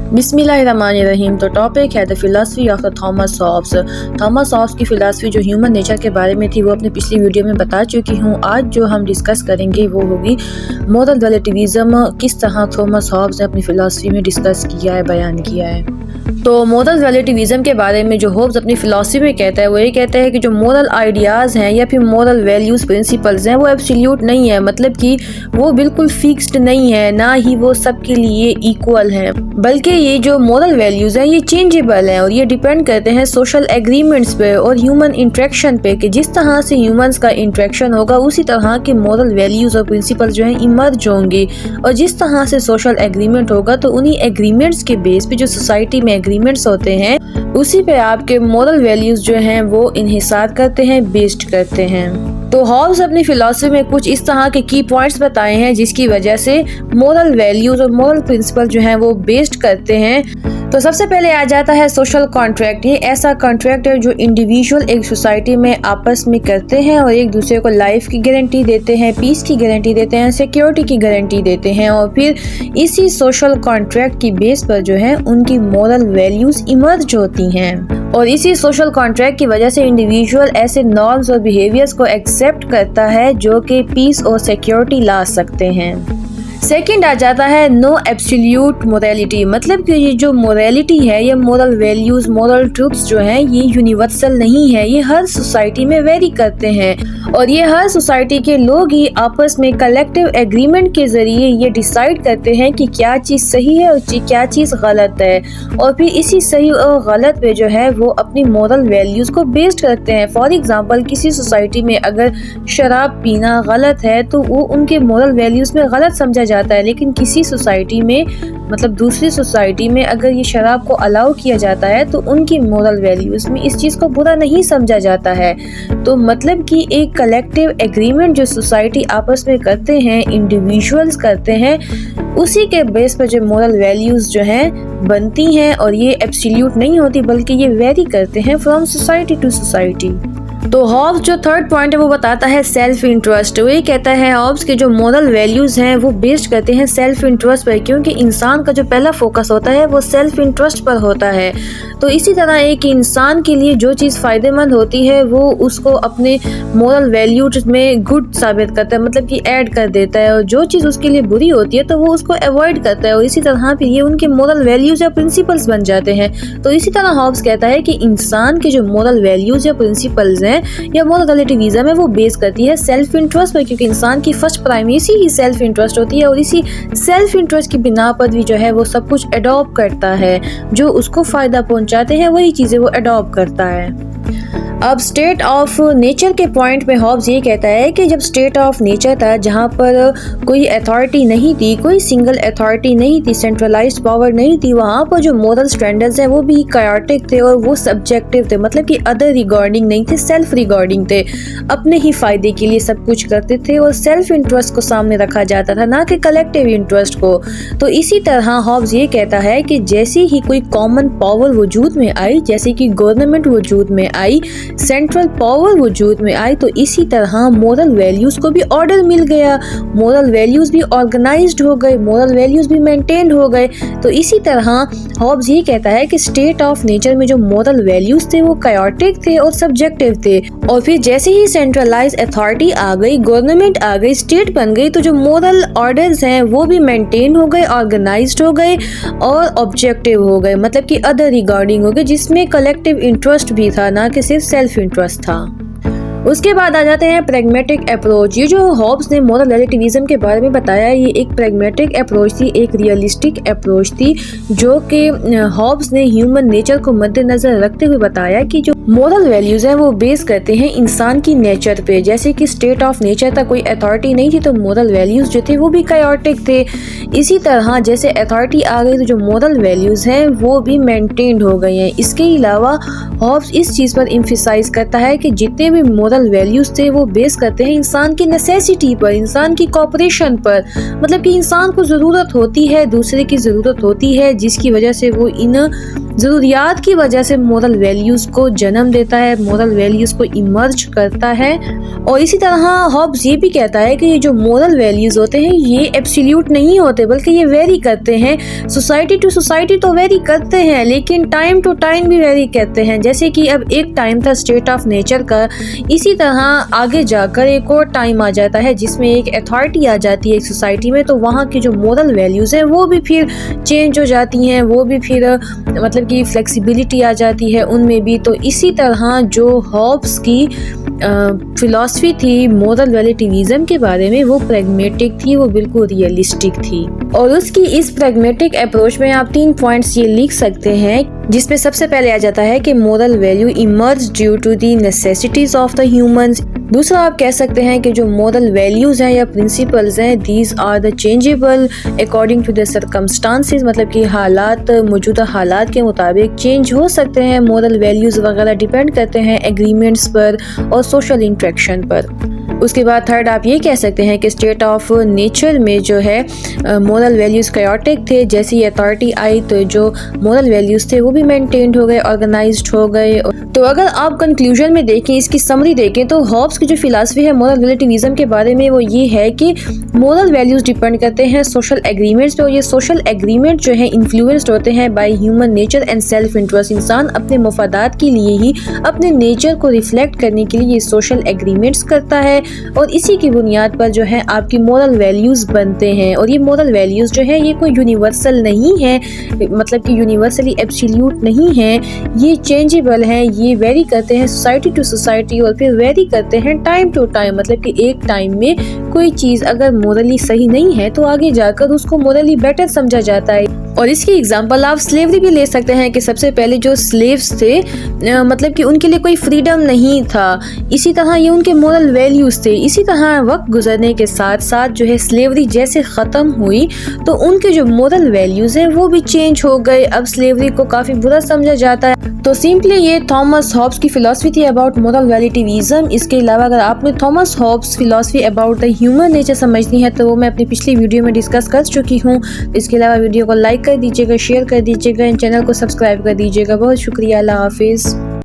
बिस्मिल्लाहिर्रहमानिर्रहीम। तो टॉपिक है the philosophy of the Thomas Hobbes. Thomas Hobbes की फ़िलासफ़ी जो ह्यूमन नेचर के बारे में थी वो अपनी पिछली वीडियो में बता चुकी हूँ। आज जो हम डिस्कस करेंगे वो होगी मोरल रिलेटिविज़म, किस तरह थॉमस हॉब्स ने अपनी फ़िलासफ़ी में डिस्कस किया है, बयान किया है। तो मोरल रिलेटिविज़म के बारे में जो हॉब्स अपनी फ़िलासफ़ी में कहता है वो ये कहता है कि जो मोरल आइडियाज़ हैं या फिर मोरल वैल्यूज़ प्रिंसिपल्स हैं वो एब्सोल्यूट नहीं है, मतलब कि वो बिल्कुल फिक्स्ड नहीं है, ना ही वो सबके लिए इक्वल है, बल्कि ये जो मोरल वैल्यूज़ हैं ये चेंजेबल हैं और ये डिपेंड करते हैं सोशल एग्रीमेंट्स पे और ह्यूमन इंटरेक्शन पे कि जिस तरह से ह्यूमंस का इंटरेक्शन होगा उसी तरह के मोरल वैल्यूज़ और प्रिंसिपल्स जो हैं इमर्ज होंगे। और जिस तरह से सोशल एग्रीमेंट होगा तो उन्हीं एग्रीमेंट्स के बेस पे जो सोसाइटी में एग्रीमेंट्स होते हैं उसी पे आपके मोरल वैल्यूज़ जो हैं वो इन्हिसार करते हैं, बेस्ड करते हैं। तो हॉब्स अपनी फिलॉसफी में कुछ इस तरह के की पॉइंट्स बताए हैं जिसकी वजह से मोरल वैल्यूज़ और मोरल प्रिंसिपल जो हैं वो बेस्ड करते हैं। तो सबसे पहले आ जाता है सोशल कॉन्ट्रैक्ट। ये ऐसा कॉन्ट्रैक्ट है जो इंडिविजुअल एक सोसाइटी में आपस में करते हैं और एक दूसरे को लाइफ की गारंटी देते हैं, पीस की गारंटी देते हैं, सिक्योरिटी की गारंटी देते हैं और फिर इसी सोशल कॉन्ट्रैक्ट की बेस पर जो है उनकी मोरल वैल्यूज़ इमर्ज होती हैं। और इसी सोशल कॉन्ट्रैक्ट की वजह से इंडिविजुअल ऐसे नॉर्म्स और बिहेवियर्स को एक्सेप्ट करता है जो कि पीस और सिक्योरिटी ला सकते हैं। सेकंड आ जाता है नो एब्सोल्यूट मोरालिटी, मतलब कि ये जो मोरालिटी है या मोरल वैल्यूज़, मोरल ट्रुथ्स जो हैं ये यूनिवर्सल नहीं है, ये हर सोसाइटी में वेरी करते हैं और ये हर सोसाइटी के लोग ही आपस में कलेक्टिव एग्रीमेंट के ज़रिए ये डिसाइड करते हैं कि क्या चीज़ सही है और क्या चीज़ गलत है और फिर इसी सही और गलत पे जो है वो अपनी मोरल वैल्यूज़ को बेस्ड करते हैं। फॉर एग्ज़ाम्पल किसी सोसाइटी में अगर शराब पीना गलत है तो वो उनके मोरल वैल्यूज़ में गलत समझा जाता है, लेकिन किसी सोसाइटी में मतलब दूसरी सोसाइटी में अगर ये शराब को अलाउ किया जाता है तो उनकी मोरल वैल्यूज़ में इस चीज़ को बुरा नहीं समझा जाता है। तो मतलब कि एक कलेक्टिव एग्रीमेंट जो सोसाइटी आपस में करते हैं, इंडिविजुअल्स करते हैं, उसी के बेस पर जो मोरल वैल्यूज़ जो हैं बनती हैं और ये एब्सोल्यूट नहीं होती बल्कि ये वेरी करते हैं फ्रॉम सोसाइटी टू सोसाइटी। तो हॉब्स जो थर्ड पॉइंट है वो बताता है सेल्फ इंटरेस्ट। वो ये कहता है हॉब्स के जो मोरल वैल्यूज़ हैं वो बेस्ड करते हैं सेल्फ इंटरेस्ट पर, क्योंकि इंसान का जो पहला फोकस होता है वो सेल्फ इंटरेस्ट पर होता है। तो इसी तरह एक इंसान के लिए जो चीज़ फ़ायदेमंद होती है वो उसको अपने मोरल वैल्यूज में गुड साबित करता है, मतलब कि ऐड कर देता है, और जो चीज़ उसके लिए बुरी होती है तो वो उसको अवॉइड करता है और इसी तरह फिर ये उनके मोरल वैल्यूज़ या प्रिंसिपल्स बन जाते हैं। तो इसी तरह हॉब्स कहता है कि इंसान के जो मोरल वैल्यूज़ या प्रिंसिपल्स हैं या मोरल रिलेटिविज़म है वो बेस करती है सेल्फ इंटरेस्ट पर, क्योंकि इंसान की फर्स्ट प्राइमेसी ही सेल्फ इंटरेस्ट होती है और इसी सेल्फ इंटरेस्ट की बिना पर भी जो है वो सब कुछ अडॉप्ट करता है, जो उसको फ़ायदा पहुंचाते हैं वही चीज़ें वो अडॉप्ट करता है। अब स्टेट ऑफ नेचर के पॉइंट पे हॉब्स ये कहता है कि जब स्टेट ऑफ नेचर था जहाँ पर कोई अथॉरिटी नहीं थी, कोई सिंगल अथॉरिटी नहीं थी, सेंट्रलाइज्ड पावर नहीं थी, वहाँ पर जो मोरल स्टैंडर्ड्स हैं वो भी कायोटिक थे और वो सब्जेक्टिव थे, मतलब कि अदर रिगार्डिंग नहीं थे, सेल्फ रिगार्डिंग थे, अपने ही फ़ायदे के लिए सब कुछ करते थे और सेल्फ इंटरेस्ट को सामने रखा जाता था, ना कि कलेक्टिव इंटरेस्ट को। तो इसी तरह हॉब्स ये कहता है कि जैसे ही कोई कॉमन पावर वजूद में आई, जैसे कि गवर्नमेंट वजूद में आई, सेंट्रल पावर वजूद में आई, तो इसी तरह मोरल वैल्यूज़ को भी ऑर्डर मिल गया, मोरल वैल्यूज़ भी ऑर्गेनाइज्ड हो गए, मोरल वैल्यूज़ भी मेंटेन हो गए। तो इसी तरह हॉब्स ये कहता है कि स्टेट ऑफ नेचर में जो मोरल वैल्यूज़ थे वो कायोटिक थे और सब्जेक्टिव थे, और फिर जैसे ही सेंट्रलाइज अथॉरिटी आ गई, गवर्नमेंट आ गई, स्टेट बन गई, तो जो मोरल ऑर्डर्स हैं वो भी मेंटेन हो गए, ऑर्गेनाइज्ड हो गए और ऑब्जेक्टिव हो गए, मतलब कि अदर रिगार्डिंग हो गए, जिसमें कलेक्टिव इंटरेस्ट भी था, ना कि सिर्फ सेल्फ इंटरेस्ट था। उसके बाद आ जाते हैं प्रैग्मेटिक अप्रोच। ये जो हॉब्स ने मोरल रिलेटिविज़म के बारे में बताया ये एक प्रैग्मेटिक अप्रोच थी, एक रियलिस्टिक अप्रोच थी, जो कि हॉब्स ने ह्यूमन नेचर को मद्देनजर रखते हुए बताया कि जो मोरल वैल्यूज़ हैं वो बेस करते हैं इंसान की नेचर पे। जैसे कि स्टेट ऑफ नेचर था, कोई अथॉरिटी नहीं थी, तो मोरल वैल्यूज़ जो थे वो भी कायोटिक थे। इसी तरह जैसे अथॉरिटी आ गई तो जो मोरल वैल्यूज़ हैं वो भी मेंटेन्ड हो गई हैं। इसके अलावा हॉब्स इस चीज़ पर एम्फसाइज करता है कि जितने भी मोरल वैल्यूज थे वो बेस करते हैं इंसान की नेसेसिटी पर, इंसान की कॉपरेशन पर, मतलब कि इंसान को ज़रूरत होती है, दूसरे की ज़रूरत होती है, जिसकी वजह से वो इन ज़रूरियात की वजह से मोरल वैल्यूज़ को जन्म जन्म देता है, मोरल वैल्यूज़ को इमर्ज करता है। और इसी तरह हॉब्स ये भी कहता है कि ये जो मोरल वैल्यूज़ होते हैं ये एब्सोल्यूट नहीं होते, बल्कि ये वेरी करते हैं। सोसाइटी टू सोसाइटी तो वेरी करते हैं, लेकिन टाइम टू टाइम भी वेरी करते हैं। जैसे कि अब एक टाइम था स्टेट ऑफ नेचर का, इसी तरह आगे जाकर एक और टाइम आ जाता है जिसमें एक अथॉरिटी आ जाती है एक सोसाइटी में, तो वहाँ की जो मोरल वैल्यूज़ हैं वो भी फिर चेंज हो जाती हैं, वो भी फिर मतलब कि फ्लेक्सिबिलिटी आ जाती है उनमें भी। तो इसी तरह जो हॉब्स की फिलॉसफी थी मोरल रिलेटिविज्म के बारे में, वो प्रैग्मेटिक थी, वो बिल्कुल रियलिस्टिक थी। और उसकी इस प्रैग्मेटिक अप्रोच में आप 3 पॉइंट्स ये लिख सकते हैं, जिसमें सबसे पहले आ जाता है कि moral value emerge due to the necessities of the humans. दूसरा आप कह सकते हैं कि जो मोरल वैल्यूज़ हैं या प्रिंसिपल्स हैं, these are the changeable according to the circumstances, मतलब कि हालात, मौजूदा हालात के मुताबिक चेंज हो सकते हैं। मोरल वैल्यूज़ वगैरह डिपेंड करते हैं एग्रीमेंट्स पर और सोशल इंट्रैक्शन पर। उसके बाद थर्ड आप ये कह सकते हैं कि स्टेट ऑफ नेचर में जो है मोरल वैल्यूज़ कायोटिक थे। जैसी अथॉरिटी आई तो जो मोरल वैल्यूज़ थे वो भी मेंटेन्ड हो गए, ऑर्गेनाइज्ड हो गए। तो अगर आप कंक्लूजन में देखें, इसकी समरी देखें, तो हॉब्स की जो फिलॉसफी है मोरल रिलेटिविज्म के बारे में वो ये है कि मोरल वैल्यूज़ डिपेंड करते हैं सोशल एग्रीमेंट्स पे, और ये सोशल एग्रीमेंट जो है इन्फ्लुएंस्ड होते हैं by human nature and self interest. इंसान अपने मफादात के लिए ही, अपने नेचर को रिफ्लेक्ट करने के लिए ये सोशल एग्रीमेंट्स करता है, और इसी की बुनियाद पर जो है आपकी मोरल वैल्यूज़ बनते हैं। और ये मोरल वैल्यूज़ जो है ये कोई यूनिवर्सल नहीं है, मतलब कि यूनिवर्सली एब्सोल्यूट नहीं है, ये चेंजेबल हैं, ये वेरी करते हैं सोसाइटी टू सोसाइटी, और फिर वेरी करते हैं टाइम टू टाइम। मतलब कि एक टाइम में कोई चीज़ अगर मोरली सही नहीं है तो आगे जाकर उसको मोरली बेटर समझा जाता है। और इसकी एग्जांपल आप स्लेवरी भी ले सकते हैं कि सबसे पहले जो स्लेव्स थे मतलब कि उनके लिए कोई फ्रीडम नहीं था, इसी तरह ये उनके मोरल वैल्यूज़ थे। इसी तरह वक्त गुजरने के साथ साथ जो है स्लेवरी जैसे ख़त्म हुई तो उनके जो मोरल वैल्यूज़ हैं वो भी चेंज हो गए। अब स्लेवरी को काफ़ी बुरा समझा जाता है। तो सिंपली ये थॉमस हॉब्स की फ़िलासफ़ी थी अबाउट मोरल रिलेटिविज्म। इसके अलावा अगर आपने Thomas Hobbes philosophy about the human nature समझनी है तो वो मैं अपनी पिछली वीडियो में डिस्कस कर चुकी हूँ। इसके अलावा वीडियो को लाइक कर दीजिएगा, शेयर कर दीजिएगा, चैनल को सब्सक्राइब कर दीजिएगा। बहुत शुक्रिया, अल्लाह हाफिज़।